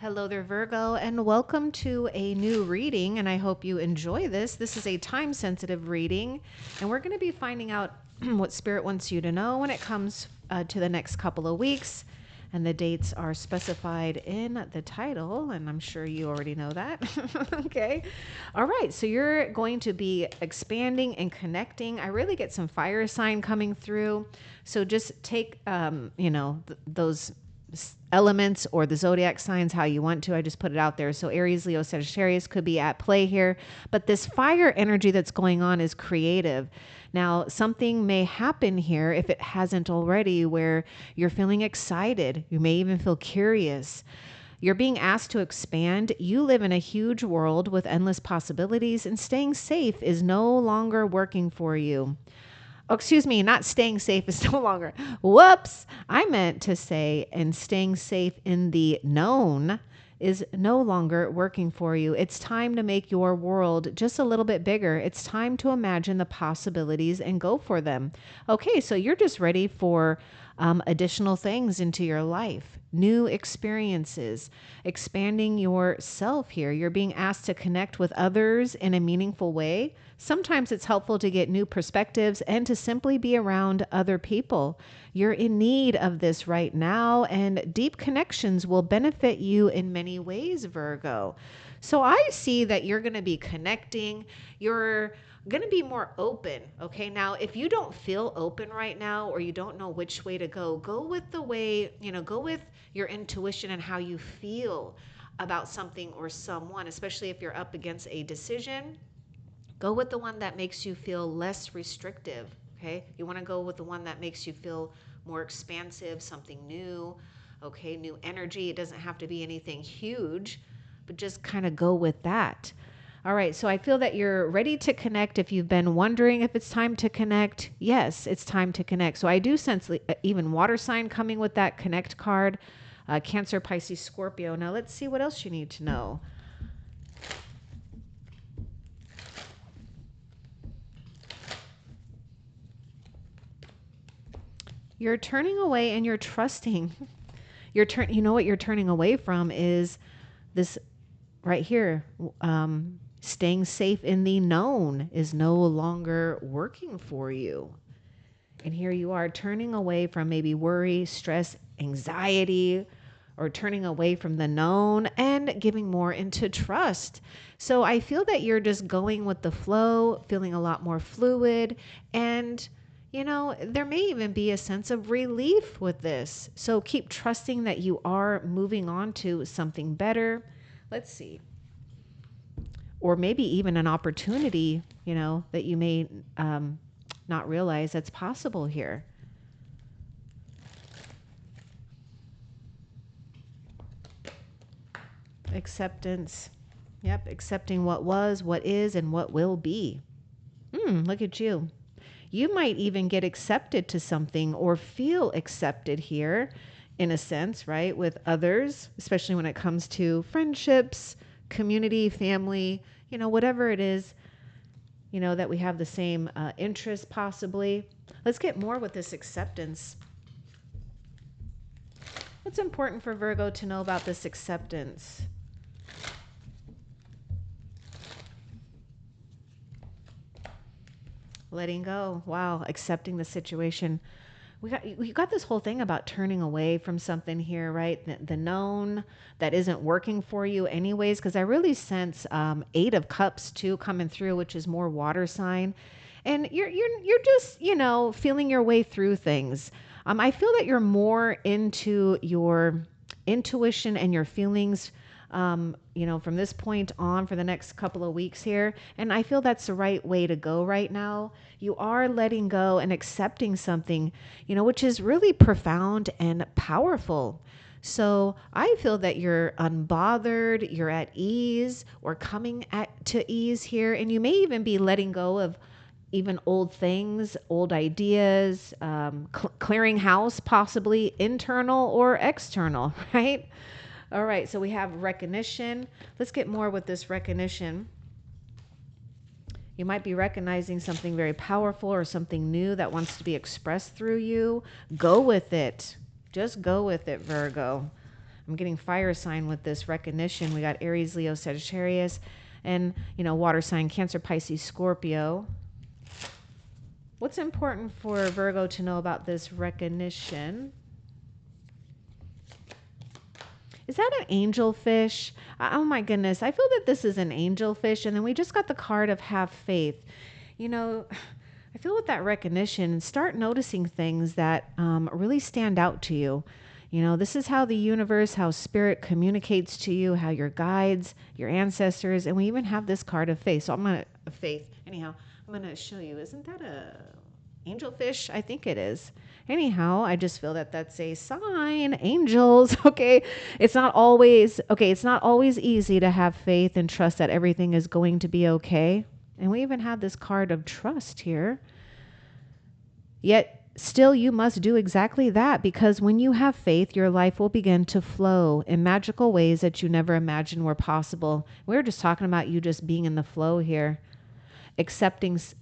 Hello there, Virgo, and welcome to a new reading. And I hope you enjoy this. This is a time sensitive reading, and we're going to be finding out what Spirit wants you to know when it comes to the next couple of weeks. And the dates are specified in the title, and I'm sure you already know that. Okay. All right. So you're going to be expanding and connecting. I really get some fire sign coming through. So just take, those elements or the zodiac signs how you want to. I just put it out there. So Aries, Leo, Sagittarius could be at play here, but this fire energy that's going on is creative. Now, something may happen here if it hasn't already where you're feeling excited. You may even feel curious. You're being asked to expand. You live in a huge world with endless possibilities, and staying safe is no longer working for you. Oh, excuse me, not staying safe is no longer. Whoops. I meant to say, and staying safe in the known is no longer working for you. It's time to make your world just a little bit bigger. It's time to imagine the possibilities and go for them. Okay, so you're just ready for additional things into your life, new experiences, expanding yourself here. You're being asked to connect with others in a meaningful way. Sometimes it's helpful to get new perspectives and to simply be around other people. You're in need of this right now, and deep connections will benefit you in many ways, Virgo. So I see that you're going to be connecting. You're going to be more open. Okay. Now, if you don't feel open right now, or you don't know which way to go with the way, go with your intuition and how you feel about something or someone, especially if you're up against a decision. Go with the one that makes you feel less restrictive. Okay. You want to go with the one that makes you feel more expansive, something new. Okay. New energy. It doesn't have to be anything huge, but just kind of go with that. All right. So I feel that you're ready to connect. If you've been wondering if it's time to connect, yes, it's time to connect. So I do sense even water sign coming with that connect card, Cancer, Pisces, Scorpio. Now let's see what else you need to know. You're turning away and you're trusting. You know what you're turning away from is this right here. Staying safe in the known is no longer working for you. And here you are turning away from maybe worry, stress, anxiety, or turning away from the known and giving more into trust. So I feel that you're just going with the flow, feeling a lot more fluid, and there may even be a sense of relief with this. So keep trusting that you are moving on to something better. Let's see. Or maybe even an opportunity, that you may not realize that's possible here. Acceptance. Yep, accepting what was, what is, and what will be. Look at you. You might even get accepted to something or feel accepted here in a sense, right? With others, especially when it comes to friendships, community, family, whatever it is, that we have the same interest possibly. Let's get more with this acceptance. What's important for Virgo to know about this acceptance? Letting go. Wow. Accepting the situation. We got this whole thing about turning away from something here, right? The known that isn't working for you anyways, because I really sense 8 of Cups too coming through, which is more water sign. And you're just, feeling your way through things. I feel that you're more into your intuition and your feelings from this point on for the next couple of weeks here. And I feel that's the right way to go right now. You are letting go and accepting something, which is really profound and powerful. So I feel that you're unbothered, you're at ease or coming to ease here. And you may even be letting go of even old things, old ideas, clearing house, possibly internal or external, right? All right, so we have recognition. Let's get more with this recognition. You might be recognizing something very powerful or something new that wants to be expressed through you. Go with it. Just go with it, Virgo. I'm getting fire sign with this recognition. We got Aries, Leo, Sagittarius, and, water sign, Cancer, Pisces, Scorpio. What's important for Virgo to know about this recognition? Is that an angelfish? Oh my goodness. I feel that this is an angelfish. And then we just got the card of have faith. I feel with that recognition, start noticing things that really stand out to you. This is how the universe, how spirit communicates to you, how your guides, your ancestors, and we even have this card of faith. So I'm going to show you. Isn't that a angelfish? I think it is. Anyhow, I just feel that that's a sign. Angels. Okay. It's not always easy to have faith and trust that everything is going to be okay. And we even have this card of trust here. Yet still you must do exactly that, because when you have faith, your life will begin to flow in magical ways that you never imagined were possible. We were just talking about you just being in the flow here. Accepting accepting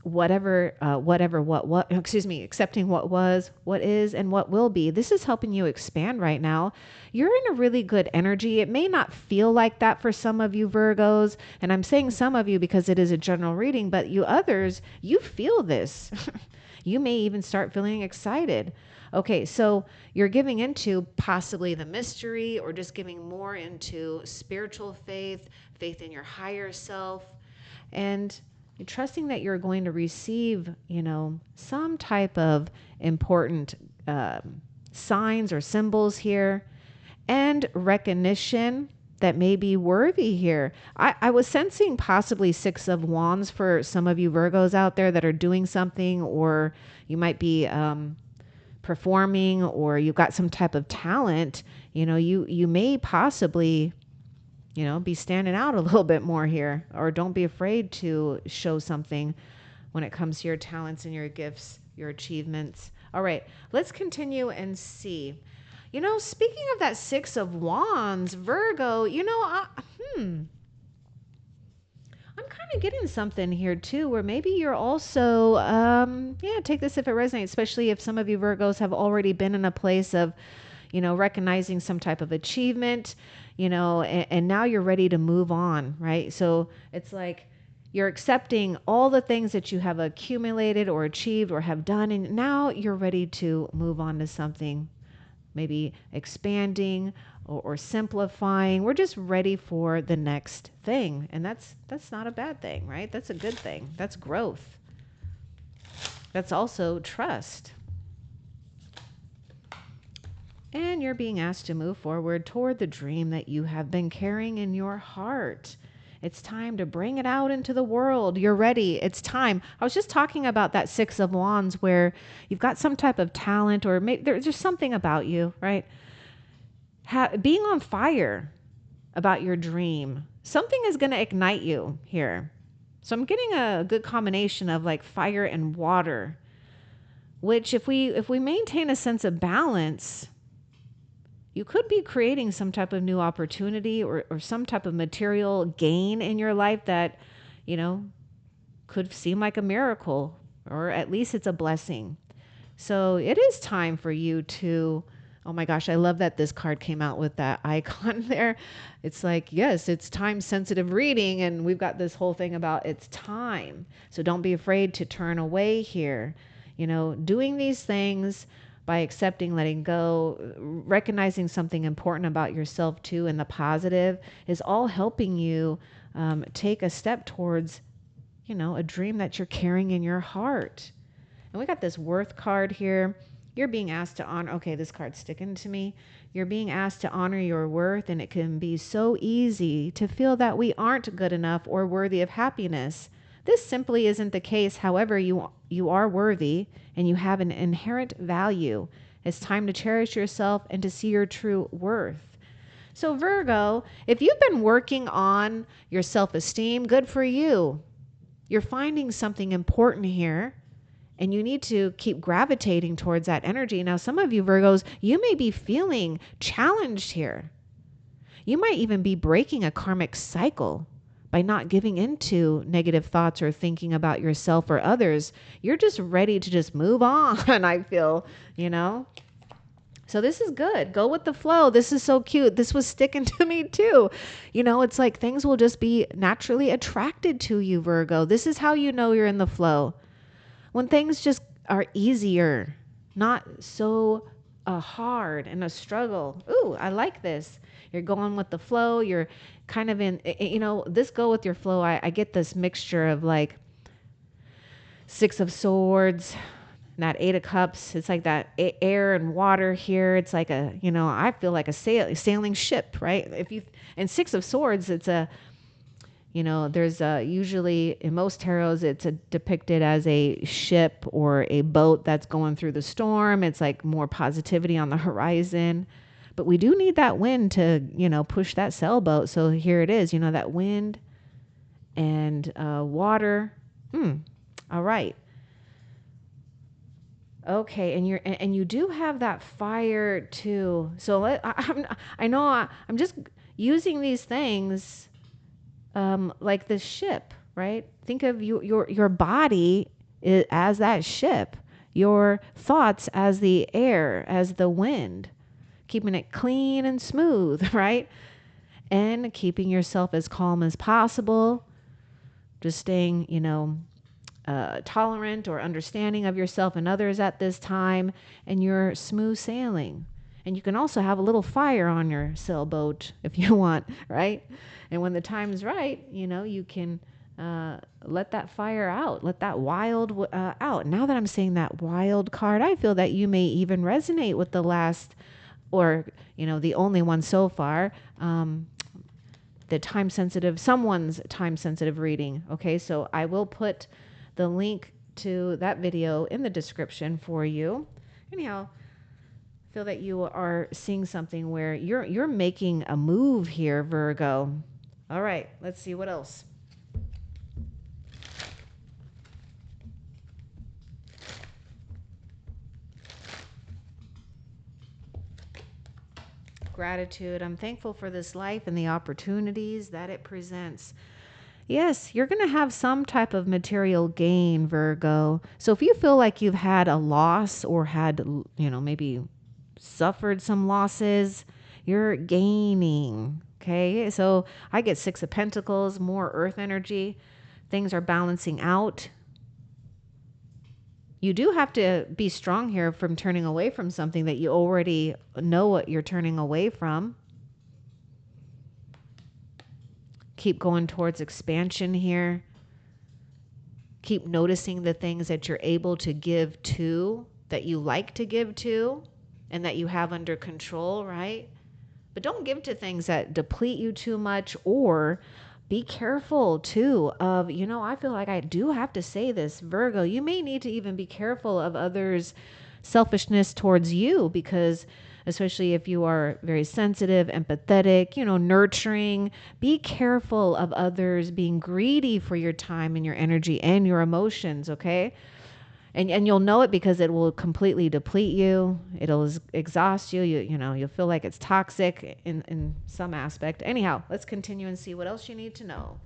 what was, what is, and what will be. This is helping you expand right now. You're in a really good energy. It may not feel like that for some of you Virgos, and I'm saying some of you because it is a general reading, but you others, you feel this. You may even start feeling excited. Okay, so you're giving into possibly the mystery, or just giving more into spiritual faith, faith in your higher self, and you're trusting that you're going to receive, some type of important signs or symbols here, and recognition that may be worthy here. I was sensing possibly 6 of Wands for some of you Virgos out there that are doing something, or you might be performing, or you've got some type of talent. You may possibly be standing out a little bit more here, or don't be afraid to show something when it comes to your talents and your gifts, your achievements. All right, let's continue and see. Speaking of that 6 of Wands, Virgo, I'm kind of getting something here too, where maybe you're also, take this if it resonates, especially if some of you Virgos have already been in a place of, recognizing some type of achievement, and now you're ready to move on, right? So it's like you're accepting all the things that you have accumulated or achieved or have done, and now you're ready to move on to something, maybe expanding or simplifying. We're just ready for the next thing. And that's not a bad thing, right? That's a good thing. That's growth. That's also trust. And you're being asked to move forward toward the dream that you have been carrying in your heart. It's time to bring it out into the world. You're ready. It's time. I was just talking about that 6 of Wands, where you've got some type of talent, or maybe there's just something about you, right? Being on fire about your dream. Something is going to ignite you here. So I'm getting a good combination of like fire and water, which if we maintain a sense of balance, you could be creating some type of new opportunity, or some type of material gain in your life that, could seem like a miracle, or at least it's a blessing. So it is time for you to, oh my gosh, I love that this card came out with that icon there. It's like, yes, it's time sensitive reading, and we've got this whole thing about it's time. So don't be afraid to turn away here. Doing these things by accepting, letting go, recognizing something important about yourself too, and the positive, is all helping you take a step towards, a dream that you're carrying in your heart. And we got this worth card here. You're being asked to honor, okay, this card's sticking to me. You're being asked to honor your worth, and it can be so easy to feel that we aren't good enough or worthy of happiness. This simply isn't the case. However, you are worthy, and you have an inherent value. It's time to cherish yourself and to see your true worth. So Virgo, if you've been working on your self-esteem, good for you. You're finding something important here, and you need to keep gravitating towards that energy. Now, some of you Virgos, you may be feeling challenged here. You might even be breaking a karmic cycle by not giving into negative thoughts or thinking about yourself or others. You're just ready to just move on, I feel, So this is good. Go with the flow. This is so cute. This was sticking to me too. You know, it's like things will just be naturally attracted to you, Virgo. This is how you know you're in the flow. When things just are easier, not so hard and a struggle. Ooh, I like this. You're going with the flow. You're kind of in, you know, this go with your flow. I get this mixture of like Six of Swords, that Eight of Cups. It's like that air and water here. It's like a, you know, I feel like a sailing ship, right? And Six of Swords, it's a, you know, there's usually in most tarots, it's depicted as a ship or a boat that's going through the storm. It's like more positivity on the horizon. But we do need that wind to, you know, push that sailboat. So here it is, you know, that wind and water. All right. Okay, and you do have that fire too. So I know I'm just using these things like this ship, right? Think of your body as that ship, your thoughts as the air, as the wind, keeping it clean and smooth, right? And keeping yourself as calm as possible, just staying, you know, tolerant or understanding of yourself and others at this time, and you're smooth sailing. And you can also have a little fire on your sailboat if you want, right? And when the time's right, you know, you can let that fire out, let that wild out. Now that I'm saying that wild card, I feel that you may even resonate with the last, or, you know, the only one so far. Someone's time sensitive reading. Okay, so I will put the link to that video in the description for you. Anyhow, feel that you are seeing something where you're making a move here, Virgo. All right, let's see what else. Gratitude. I'm thankful for this life and the opportunities that it presents. Yes, you're going to have some type of material gain, Virgo. So if you feel like you've had a loss or had, you know, maybe suffered some losses, you're gaining. Okay. So I get Six of Pentacles, more earth energy. Things are balancing out. You do have to be strong here from turning away from something that you already know what you're turning away from. Keep going towards expansion here. Keep noticing the things that you're able to give to, that you like to give to, and that you have under control, right? But don't give to things that deplete you too much, or be careful too of, you know, I feel like I do have to say this, Virgo, you may need to even be careful of others' selfishness towards you, because especially if you are very sensitive, empathetic, you know, nurturing, be careful of others being greedy for your time and your energy and your emotions, okay? And you'll know it because it will completely deplete you. It'll exhaust you. You know, you'll feel like it's toxic in some aspect. Anyhow, let's continue and see what else you need to know.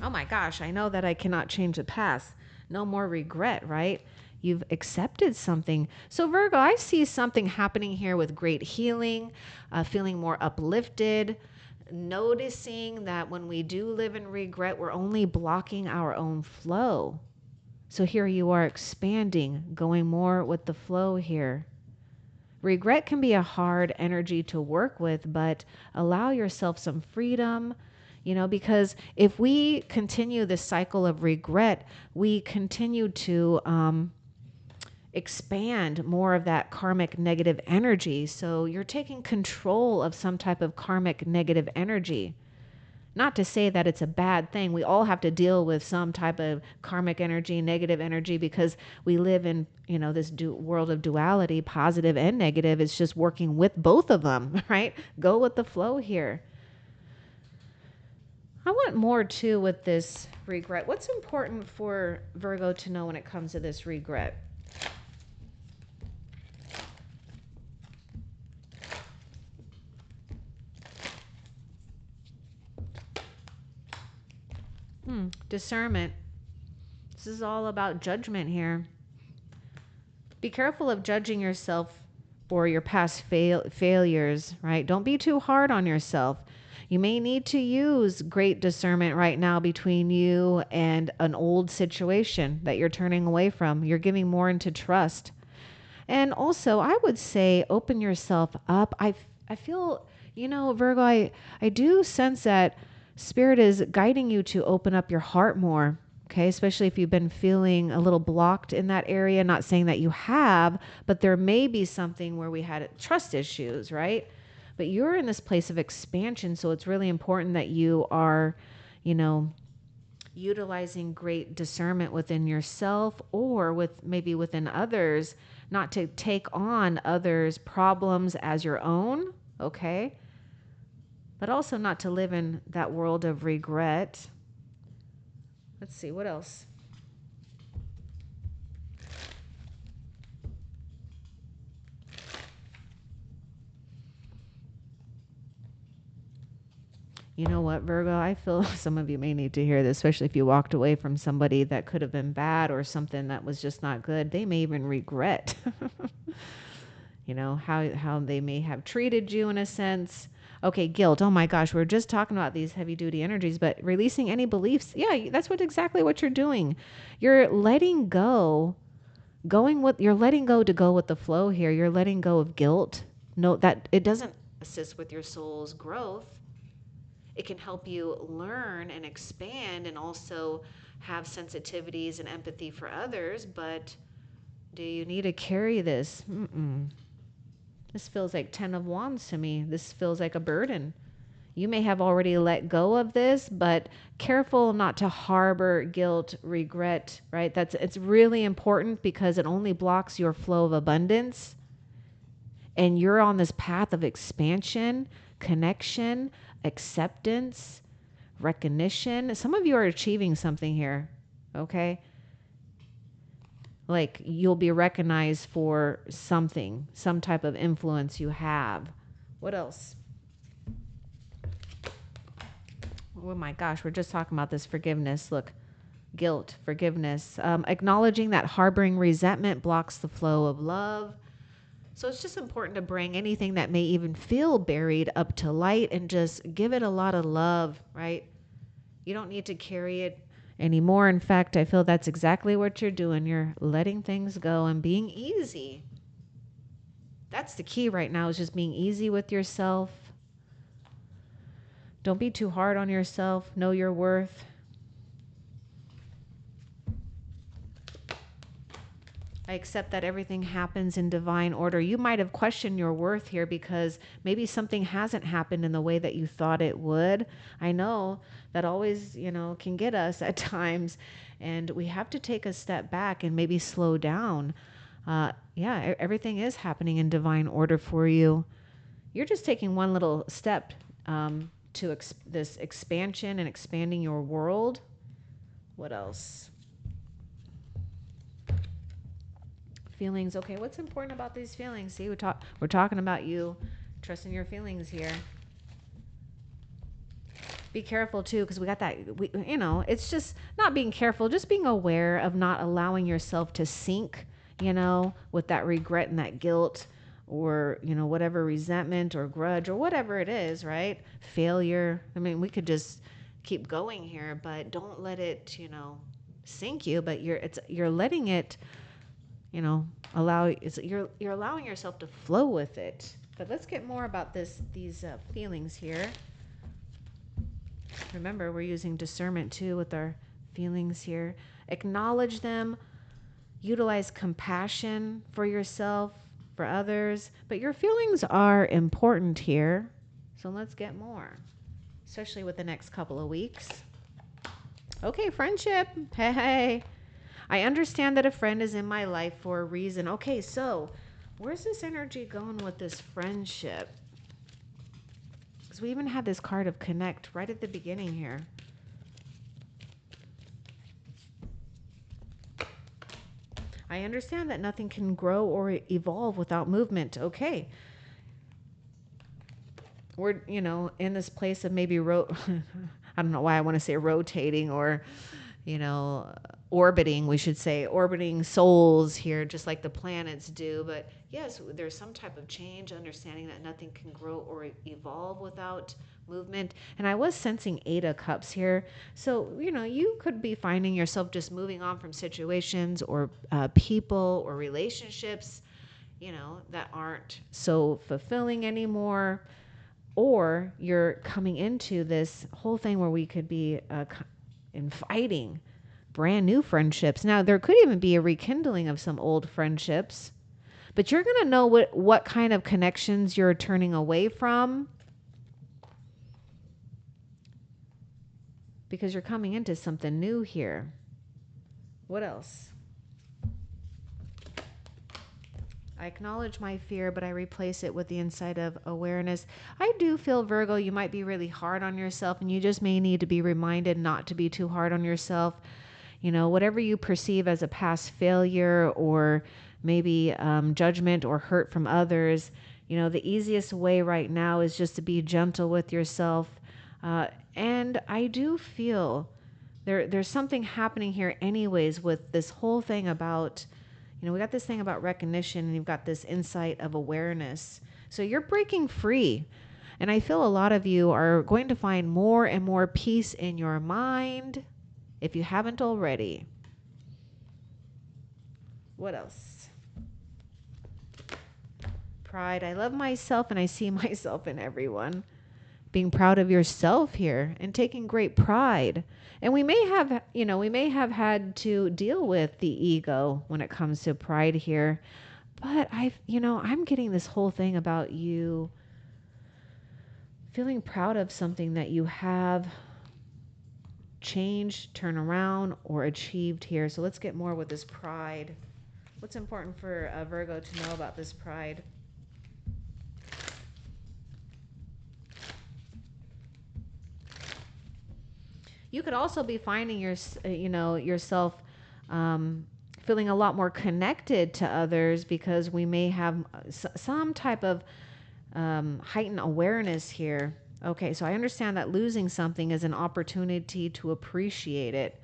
Oh my gosh, I know that I cannot change the past. No more regret, right? You've accepted something. So Virgo, I see something happening here with great healing, feeling more uplifted, noticing that when we do live in regret, we're only blocking our own flow. So here you are expanding, going more with the flow here. Regret can be a hard energy to work with, but allow yourself some freedom, you know, because if we continue this cycle of regret, we continue to expand more of that karmic negative energy. So you're taking control of some type of karmic negative energy. Not to say that it's a bad thing. We all have to deal with some type of karmic energy, negative energy, because we live in, you know, this world of duality, positive and negative. It's just working with both of them, right? Go with the flow here. I want more too with this regret. What's important for Virgo to know when it comes to this regret? Discernment. This is all about judgment here. Be careful of judging yourself or your past failures, right? Don't be too hard on yourself. You may need to use great discernment right now between you and an old situation that you're turning away from. You're giving more into trust. And also, I would say open yourself up. I feel, Virgo, I do sense that spirit is guiding you to open up your heart more. Okay, especially if you've been feeling a little blocked in that area. Not saying that you have, but there may be something where we had trust issues, right? But you're in this place of expansion, so it's really important that you are, you know, utilizing great discernment within yourself or with maybe within others, not to take on others' problems as your own, okay? But also not to live in that world of regret. Let's see, what else? You know what, Virgo? I feel some of you may need to hear this, especially if you walked away from somebody that could have been bad or something that was just not good. They may even regret, how they may have treated you in a sense. Okay, guilt. Oh my gosh, we're just talking about these heavy duty energies, but releasing any beliefs. Yeah, that's exactly what you're doing. You're letting go, you're letting go to go with the flow here. You're letting go of guilt. Note that it doesn't assist with your soul's growth. It can help you learn and expand and also have sensitivities and empathy for others. But do you need to carry this? This feels like 10 of Wands to me. This feels like a burden. You may have already let go of this, but careful not to harbor guilt, regret, right? It's really important because it only blocks your flow of abundance. And you're on this path of expansion, connection, acceptance, recognition. Some of you are achieving something here, okay? Like you'll be recognized for something, some type of influence you have. What else? Oh my gosh, we're just talking about this forgiveness. Look, guilt, forgiveness, acknowledging that harboring resentment blocks the flow of love. So it's just important to bring anything that may even feel buried up to light and just give it a lot of love, right? You don't need to carry it anymore. In fact, I feel that's exactly what you're doing. You're letting things go and being easy. That's the key right now, is just being easy with yourself. Don't be too hard on yourself. Know your worth. I accept that everything happens in divine order. You might have questioned your worth here because maybe something hasn't happened in the way that you thought it would. I know that always, can get us at times, and we have to take a step back and maybe slow down. Everything is happening in divine order for you. You're just taking one little step to this expansion and expanding your world. What else? Feelings. Okay, what's important about these feelings? See, we're talking about you trusting your feelings here. Be careful too, because we got that. It's just not being careful, just being aware of not allowing yourself to sink, with that regret and that guilt, or whatever resentment or grudge or whatever it is, right? Failure. I mean, we could just keep going here, but don't let it, sink you. But you're letting it. You're allowing yourself to flow with it. But let's get more about these feelings here. Remember, we're using discernment too with our feelings here. Acknowledge them. Utilize compassion for yourself, for others. But your feelings are important here. So let's get more, especially with the next couple of weeks. Okay, friendship. Hey. I understand that a friend is in my life for a reason. Okay, so where's this energy going with this friendship? Because we even had this card of connect right at the beginning here. I understand that nothing can grow or evolve without movement. Okay. We're, in this place of maybe I don't know why I want to say rotating or, orbiting, we should say, orbiting souls here, just like the planets do. But yes, there's some type of change, understanding that nothing can grow or evolve without movement. And I was sensing 8 of Cups here. So, you could be finding yourself just moving on from situations or people or relationships, that aren't so fulfilling anymore. Or you're coming into this whole thing where we could be inviting brand new friendships. Now, there could even be a rekindling of some old friendships, but you're going to know what kind of connections you're turning away from, because you're coming into something new here. What else? I acknowledge my fear, but I replace it with the insight of awareness. I do feel, Virgo, you might be really hard on yourself, and you just may need to be reminded not to be too hard on yourself. Whatever you perceive as a past failure or maybe judgment or hurt from others, the easiest way right now is just to be gentle with yourself. And I do feel there's something happening here anyways with this whole thing about, we got this thing about recognition, and you've got this insight of awareness. So you're breaking free. And I feel a lot of you are going to find more and more peace in your mind, if you haven't already. What else? Pride. I love myself and I see myself in everyone. Being proud of yourself here and taking great pride. And we may have had to deal with the ego when it comes to pride here. But I'm getting this whole thing about you feeling proud of something that you have changed, turn around, or achieved here. So let's get more with this pride. What's important for Virgo to know about this pride? You could also be finding yourself feeling a lot more connected to others, because we may have some type of heightened awareness here. Okay, so I understand that losing something is an opportunity to appreciate it.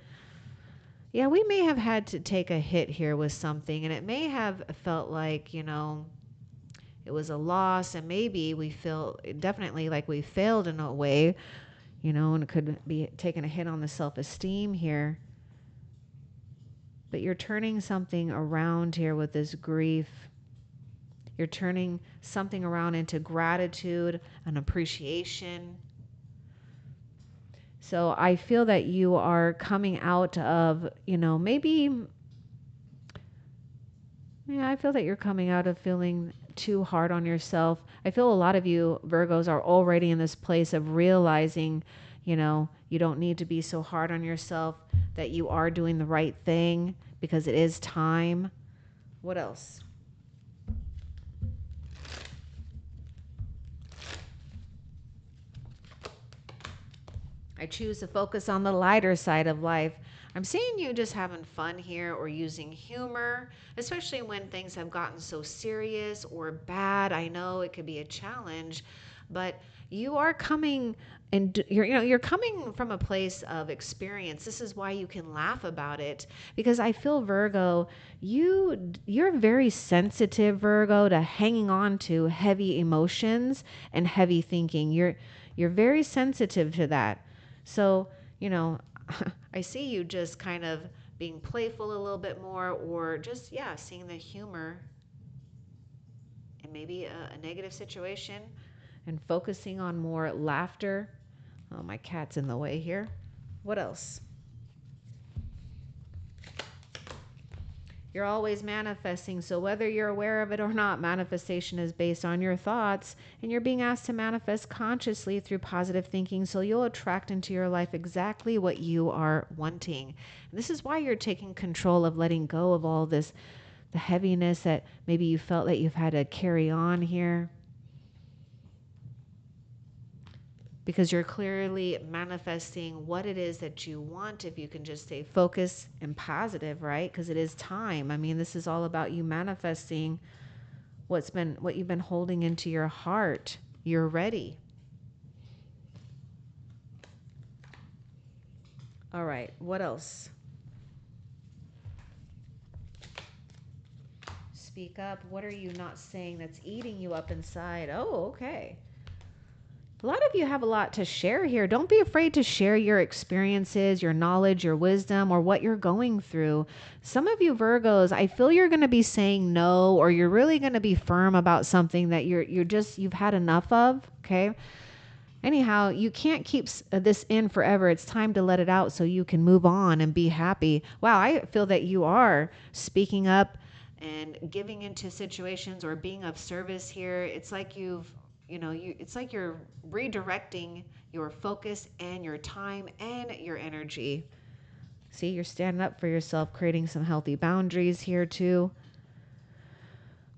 Yeah, we may have had to take a hit here with something, and it may have felt like, it was a loss, and maybe we feel definitely like we failed in a way, and it could be taking a hit on the self-esteem here. But you're turning something around here with this grief. You're turning something around into gratitude and appreciation. So I feel that you are coming out of, I feel that you're coming out of feeling too hard on yourself. I feel a lot of you Virgos are already in this place of realizing, you don't need to be so hard on yourself, that you are doing the right thing because it is time. What else? I choose to focus on the lighter side of life. I'm seeing you just having fun here or using humor, especially when things have gotten so serious or bad. I know it could be a challenge, but you are coming, and you're coming from a place of experience. This is why you can laugh about it, because I feel, Virgo, you're very sensitive, Virgo, to hanging on to heavy emotions and heavy thinking. You're very sensitive to that. So, I see you just kind of being playful a little bit more, or just, seeing the humor in maybe a negative situation and focusing on more laughter. Oh, my cat's in the way here. What else? You're always manifesting. So whether you're aware of it or not, manifestation is based on your thoughts, and you're being asked to manifest consciously through positive thinking. So you'll attract into your life exactly what you are wanting. And this is why you're taking control of letting go of all this, the heaviness that maybe you felt that you've had to carry on here. Because you're clearly manifesting what it is that you want, if you can just stay focused and positive, right? Because it is time. I mean, this is all about you manifesting what you've been holding into your heart. You're ready. All right, what else? speak up? What are you not saying that's eating you up inside? Oh, okay. A lot of you have a lot to share here. Don't be afraid to share your experiences, your knowledge, your wisdom, or what you're going through. Some of you Virgos, I feel you're going to be saying no, or you're really going to be firm about something that you've had enough of, okay? Anyhow, you can't keep this in forever. It's time to let it out so you can move on and be happy. Wow, I feel that you are speaking up and giving into situations or being of service here. It's like it's like you're redirecting your focus and your time and your energy. See, you're standing up for yourself, creating some healthy boundaries here too.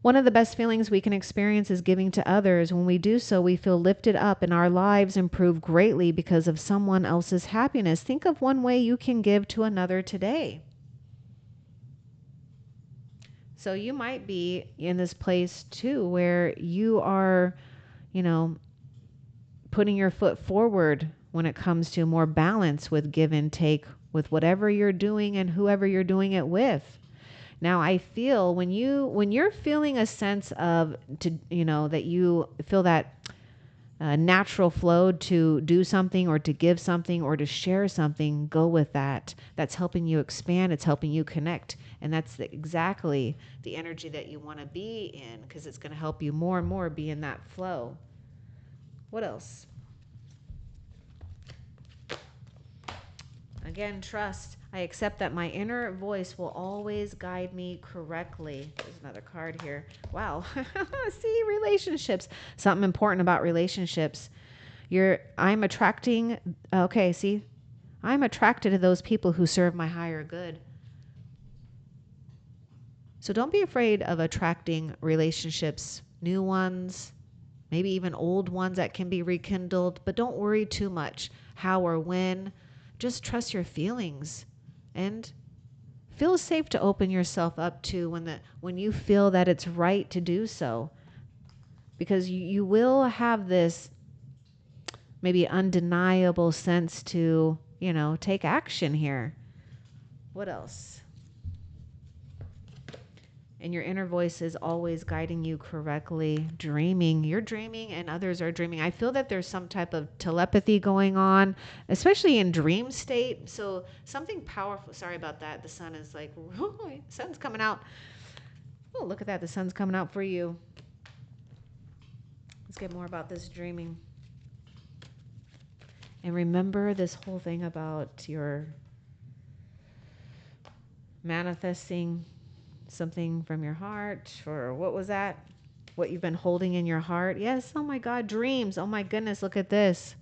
One of the best feelings we can experience is giving to others. When we do so, we feel lifted up and our lives improve greatly because of someone else's happiness. Think of one way you can give to another today. So you might be in this place too where you are, putting your foot forward when it comes to more balance with give and take with whatever you're doing and whoever you're doing it with. Now I feel when you're feeling a sense of that you feel that natural flow to do something or to give something or to share something, go with that. That's helping you expand. It's helping you connect. And that's exactly the energy that you want to be in, because it's going to help you more and more be in that flow. What else? Again, trust. I accept that my inner voice will always guide me correctly. There's another card here. Wow. See, relationships. Something important about relationships. I'm attracting, okay, see, I'm attracted to those people who serve my higher good. So don't be afraid of attracting relationships, new ones, maybe even old ones that can be rekindled, but don't worry too much how or when. Just trust your feelings and feel safe to open yourself up to when you feel that it's right to do so, because you will have this maybe undeniable sense to, take action here. What else? And your inner voice is always guiding you correctly. Dreaming. You're dreaming and others are dreaming. I feel that there's some type of telepathy going on, especially in dream state. So something powerful. Sorry about that. The sun is like, sun's coming out. Oh, look at that. The sun's coming out for you. Let's get more about this dreaming. And remember this whole thing about your manifesting something from your heart, or what was that? What you've been holding in your heart? Yes. Oh my God. Dreams. Oh my goodness. Look at this.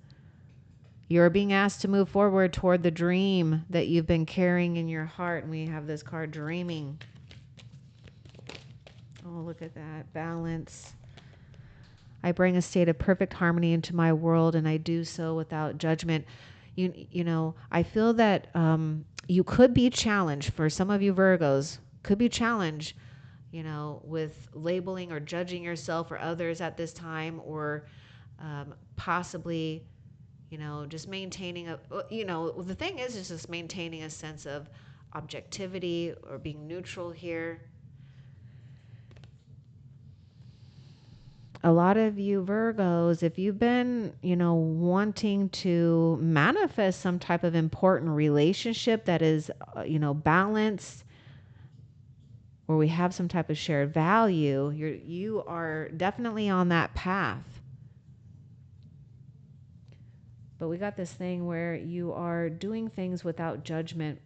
You're being asked to move forward toward the dream that you've been carrying in your heart. And we have this card, dreaming. Oh, look at that. Balance. I bring a state of perfect harmony into my world, and I do so without judgment. I feel that you could be challenged, for some of you Virgos, could be challenged, with labeling or judging yourself or others at this time, or possibly, just maintaining the thing is just maintaining a sense of objectivity or being neutral here. A lot of you Virgos, if you've been, wanting to manifest some type of important relationship that is, balanced, where we have some type of shared value, you are definitely on that path. But we got this thing where you are doing things without judgment.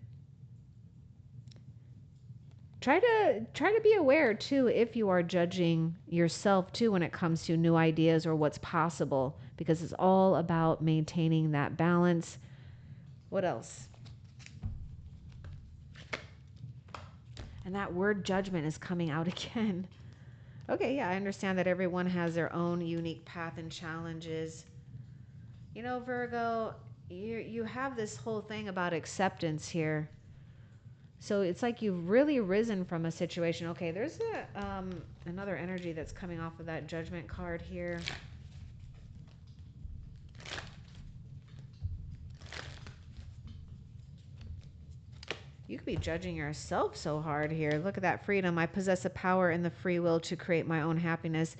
Try to be aware too if you are judging yourself too when it comes to new ideas or what's possible, because it's all about maintaining that balance. What else? And that word judgment is coming out again. Okay, yeah, I understand that everyone has their own unique path and challenges. Virgo, you have this whole thing about acceptance here. So it's like you've really risen from a situation. Okay, there's another energy that's coming off of that judgment card here. You could be judging yourself so hard here. Look at that freedom. I possess the power and the free will to create my own happiness.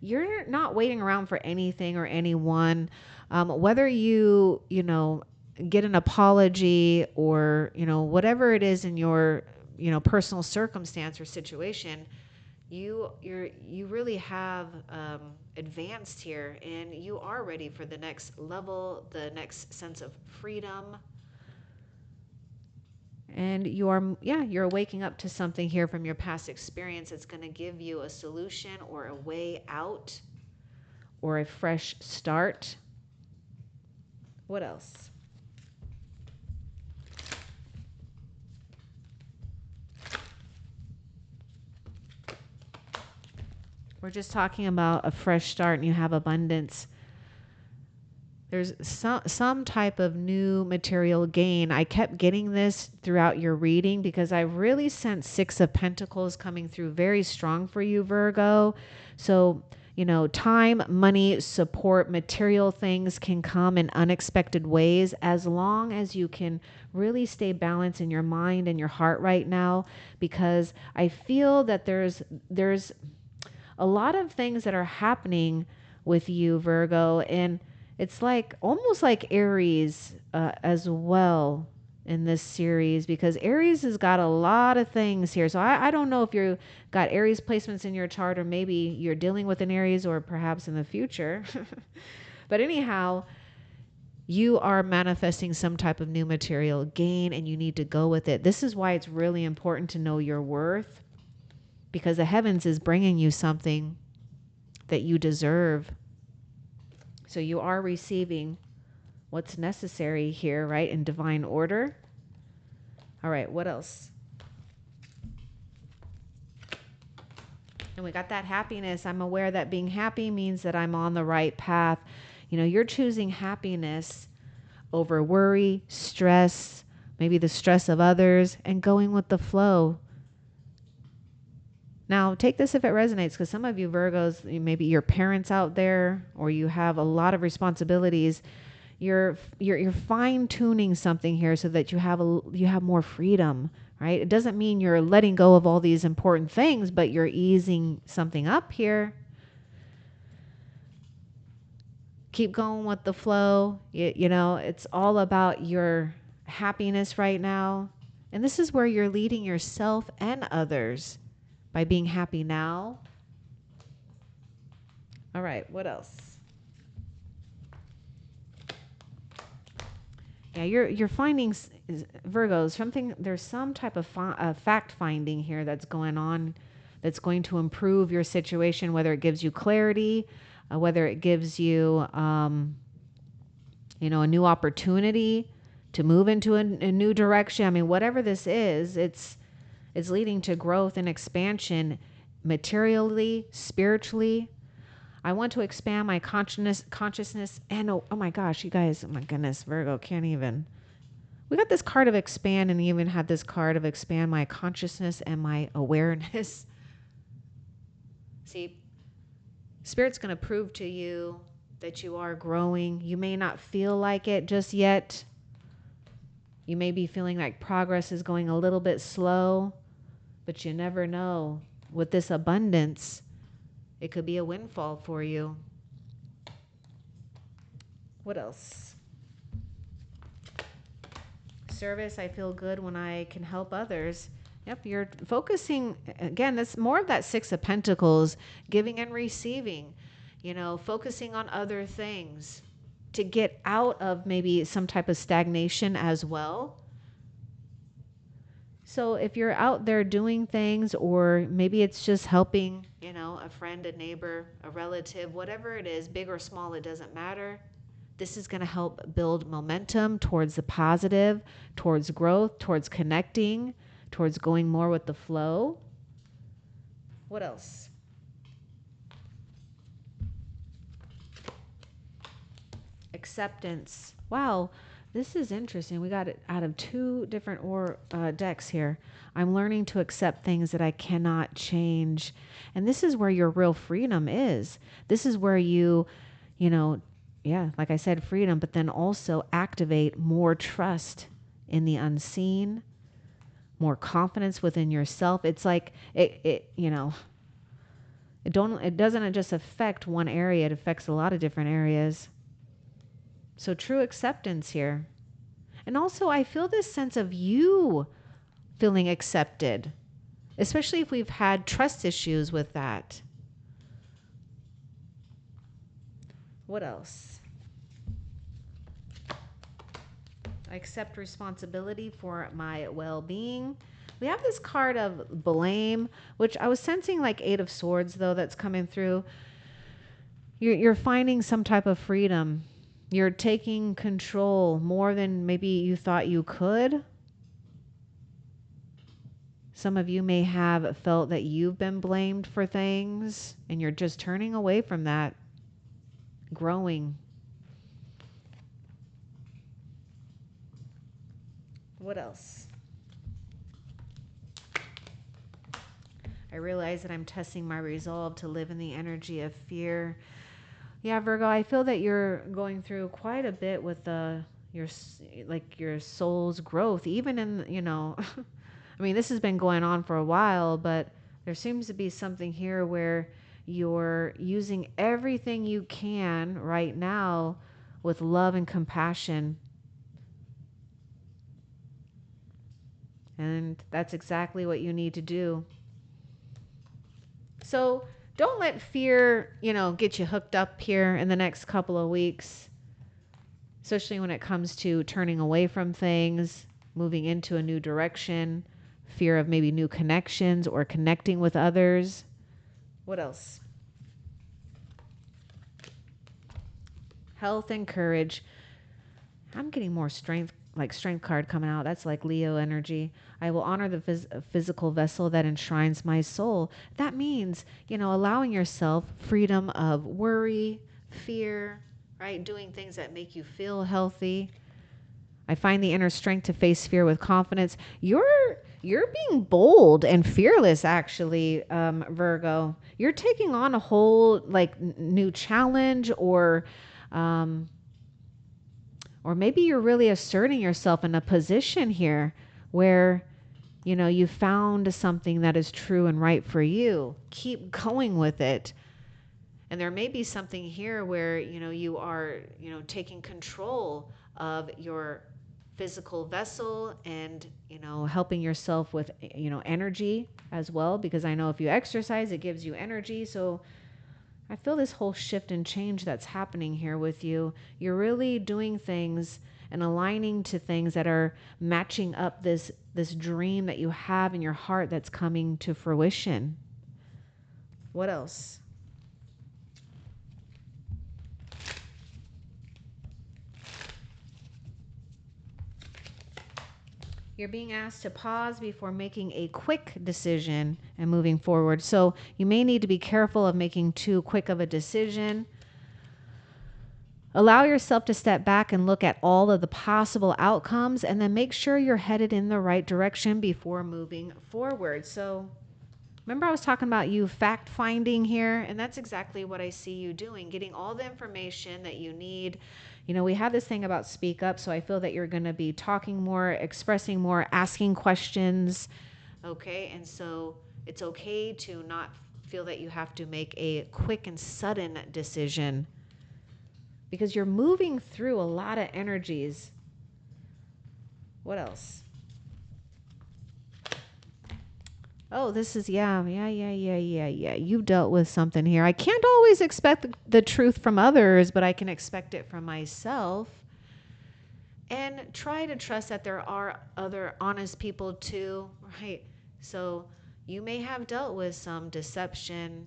You're not waiting around for anything or anyone. Whether you get an apology or, whatever it is in your, personal circumstance or situation, you really have advanced here, and you are ready for the next level, the next sense of freedom. And you're waking up to something here from your past experience that's going to give you a solution or a way out or a fresh start. What else? We're just talking about a fresh start and you have abundance. There's some type of new material gain. I kept getting this throughout your reading because I really sense Six of Pentacles coming through very strong for you, Virgo. So, time, money, support, material things can come in unexpected ways as long as you can really stay balanced in your mind and your heart right now, because I feel that there's a lot of things that are happening with you, Virgo, and it's like almost like Aries as well in this series, because Aries has got a lot of things here. So I don't know if you got Aries placements in your chart, or maybe you're dealing with an Aries, or perhaps in the future. But anyhow, you are manifesting some type of new material gain and you need to go with it. This is why it's really important to know your worth, because the heavens is bringing you something that you deserve. So you are receiving what's necessary here, right? In divine order. All right, what else? And we got that happiness. I'm aware that being happy means that I'm on the right path. You're choosing happiness over worry, stress, maybe the stress of others, and going with the flow. Now, take this if it resonates, because some of you Virgos, maybe your parents out there, or you have a lot of responsibilities. You're fine tuning something here so that you have more freedom, right? It doesn't mean you're letting go of all these important things, but you're easing something up here. Keep going with the flow. It's all about your happiness right now. And this is where you're leading yourself and others by being happy now. All right, what else? Yeah, you're finding, Virgos, there's some type of fact finding here that's going on, that's going to improve your situation, whether it gives you clarity, whether it gives you, a new opportunity to move into a new direction. I mean, whatever this is, it's leading to growth and expansion materially, spiritually. I want to expand my consciousness, and oh my gosh, you guys, oh my goodness, Virgo can't even. We got this card of expand, and even had this card of expand my consciousness and my awareness. See, Spirit's going to prove to you that you are growing. You may not feel like it just yet. You may be feeling like progress is going a little bit slow, but you never know. With this abundance, it could be a windfall for you. What else? Service. I feel good when I can help others. Yep, you're focusing, again, that's more of that Six of Pentacles, giving and receiving, focusing on other things to get out of maybe some type of stagnation as well. So if you're out there doing things, or maybe it's just helping, a friend, a neighbor, a relative, whatever it is, big or small, it doesn't matter. This is going to help build momentum towards the positive, towards growth, towards connecting, towards going more with the flow. What else? Acceptance. Wow, this is interesting. We got it out of two different decks here. I'm learning to accept things that I cannot change. And this is where your real freedom is. This is where you like I said, freedom, but then also activate more trust in the unseen, more confidence within yourself. It's like it doesn't just affect one area, it affects a lot of different areas. So true acceptance here. And also I feel this sense of you feeling accepted, especially if we've had trust issues with that. What else? I accept responsibility for my well-being. We have this card of blame, which I was sensing like Eight of Swords, though, that's coming through. You're finding some type of freedom. You're taking control more than maybe you thought you could. Some of you may have felt that you've been blamed for things, and you're just turning away from that, growing. What else? I realize that I'm testing my resolve to live in the energy of fear. Yeah, Virgo, I feel that you're going through quite a bit with your soul's growth, even in, I mean, this has been going on for a while, but there seems to be something here where you're using everything you can right now with love and compassion. And that's exactly what you need to do. So don't let fear, get you hooked up here in the next couple of weeks, especially when it comes to turning away from things, moving into a new direction, fear of maybe new connections or connecting with others. What else? Health and courage. I'm getting more strength, like strength card coming out. That's like Leo energy. I will honor the physical vessel that enshrines my soul. That means, allowing yourself freedom of worry, fear, right? Doing things that make you feel healthy. I find the inner strength to face fear with confidence. You're being bold and fearless, actually, Virgo. You're taking on a whole like new challenge, or maybe you're really asserting yourself in a position here where, you found something that is true and right for you. Keep going with it. And there may be something here where, you are, taking control of your physical vessel and, helping yourself with, energy as well. Because I know if you exercise, it gives you energy. So I feel this whole shift and change that's happening here with you. You're really doing things and aligning to things that are matching up this dream that you have in your heart that's coming to fruition. What else? You're being asked to pause before making a quick decision and moving forward. So you may need to be careful of making too quick of a decision. Allow yourself to step back and look at all of the possible outcomes, and then make sure you're headed in the right direction before moving forward. So remember I was talking about you fact finding here, and that's exactly what I see you doing, getting all the information that you need. We have this thing about speak up, so I feel that you're going to be talking more, expressing more, asking questions. Okay, and so it's okay to not feel that you have to make a quick and sudden decision, because you're moving through a lot of energies. What else? Oh, this is, yeah. You dealt with something here. I can't always expect the truth from others, but I can expect it from myself. And try to trust that there are other honest people too, right? So you may have dealt with some deception,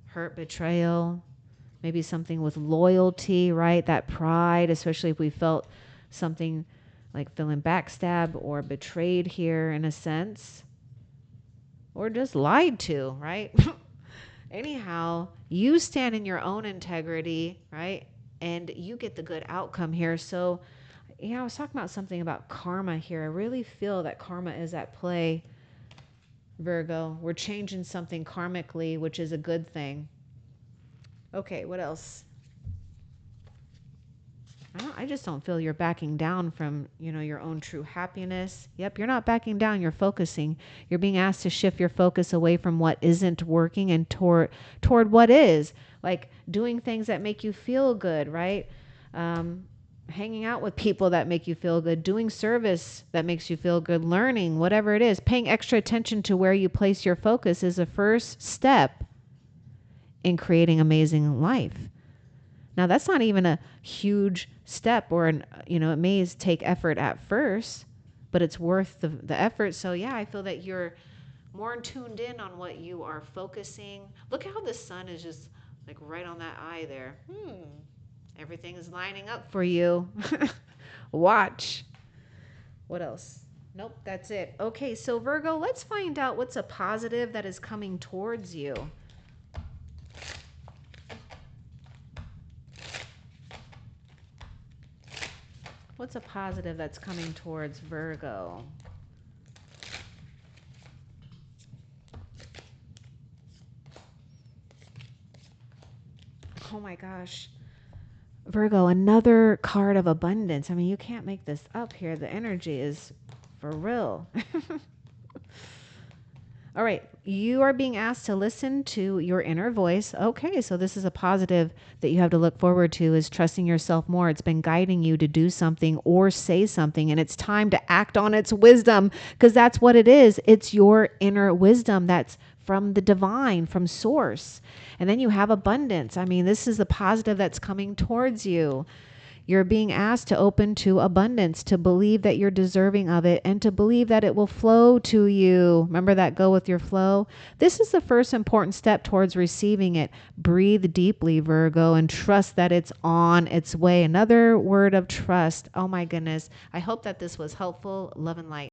hurt, betrayal, maybe something with loyalty, right? That pride, especially if we felt something like feeling backstabbed or betrayed here in a sense, or just lied to, right? Anyhow, you stand in your own integrity, right? And you get the good outcome here. So, I was talking about something about karma here. I really feel that karma is at play, Virgo. We're changing something karmically, which is a good thing. Okay, what else? I just don't feel you're backing down from, your own true happiness. Yep, you're not backing down. You're focusing. You're being asked to shift your focus away from what isn't working and toward what is. Like doing things that make you feel good, right? Um, Hanging out with people that make you feel good, doing service that makes you feel good, learning, whatever it is. Paying extra attention to where you place your focus is a first step in creating amazing life. Now, that's not even a huge step it may take effort at first, but it's worth the effort. So, yeah, I feel that you're more tuned in on what you are focusing. Look how the sun is just like right on that eye there. Everything is lining up for you. Watch. What else? Nope, that's it. Okay, so Virgo, let's find out what's a positive that is coming towards you. What's a positive that's coming towards Virgo? Oh my gosh. Virgo, another card of abundance. I mean, you can't make this up here. The energy is for real. All right. You are being asked to listen to your inner voice. Okay. So this is a positive that you have to look forward to, is trusting yourself more. It's been guiding you to do something or say something, and it's time to act on its wisdom, because that's what it is. It's your inner wisdom that's from the divine, from source. And then you have abundance. I mean, this is the positive that's coming towards you. You're being asked to open to abundance, to believe that you're deserving of it, and to believe that it will flow to you. Remember that, go with your flow. This is the first important step towards receiving it. Breathe deeply, Virgo, and trust that it's on its way. Another word of trust. Oh my goodness. I hope that this was helpful. Love and light.